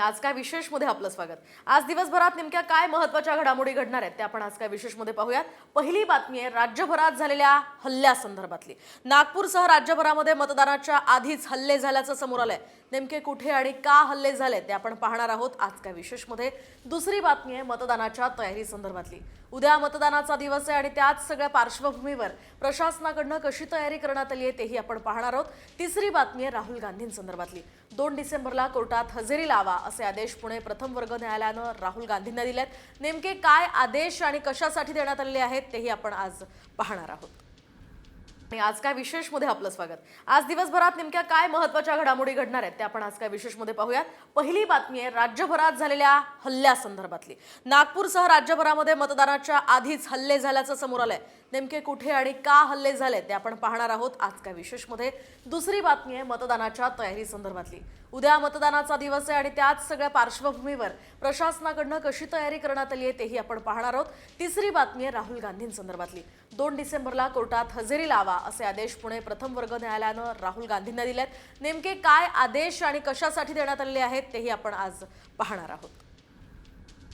आज काय विशेष मध्ये आपलं स्वागत। आज दिवसभरात नेमक्या काय महत्त्वाच्या घडामोडी घडणार आहेत ते आपण आज काय विशेष मध्ये पाहूयात। पहिली बातमी आहे राज्यभरात झालेल्या हल्ल्यासंदर्भातली। नागपूरसह राज्यभरामध्ये मतदानाच्या आधीच हल्ले झाल्याचं समोर आलंय। नेमके कुठे आणि का हल्ले झाले ते आपण पाहणार आहोत आज काय विशेष मध्ये। दुसरी बातमी आहे मतदानाच्या तयारी संदर्भातली। उद्या मतदानाचा दिवस आहे आणि त्याच सगळ्या पार्श्वभूमीवर प्रशासनाकडून कशी तयारी करण्यात आली आहे तेही आपण पाहणार आहोत। तिसरी बातमी आहे राहुल गांधींसंदर्भातली। 2 डिसेंबरला कोर्टात हजेरी लावा असे आदेश पुणे प्रथम वर्ग न्यायालयानं राहुल गांधींना दिलेत। नेमके काय आदेश आणि कशासाठी देण्यात आलेले आहेत तेही आपण आज पाहणार आहोत। आज काय विशेष मध्ये आपलं स्वागत। आज दिवसभरात नेमक्या काय महत्त्वाच्या घडामोडी घडणार आहेत ते आपण आज काय विशेष मध्ये पाहूयात। पहिली बातमी आहे राज्यभरात झालेल्या हल्ल्यासंदर्भातली। नागपूरसह राज्यभरामध्ये मतदानाच्या आधीच हल्ले झाल्याचं समोर आलंय। नेमके कुठे आणि का हल्ले झाले ते आपण पाहणार आहोत आज काय विशेष मध्ये। दुसरी बातमी आहे मतदानाच्या तयारी संदर्भातली। उद्या मतदानाचा दिवस आहे आणि त्याच सगळ्या पार्श्वभूमीवर प्रशासनाकडून कशी तयारी करण्यात आली आहे तेही आपण पाहणार आहोत। तिसरी बातमी आहे राहुल गांधींसंदर्भातली। 2 डिसेंबरला कोर्टात हजेरी लावा असे आदेश पुणे प्रथम वर्ग न्यायालयानं राहुल गांधींना दिलेत। नेमके काय आदेश आणि कशासाठी देण्यात आलेले आहेत तेही आपण आज पाहणार आहोत।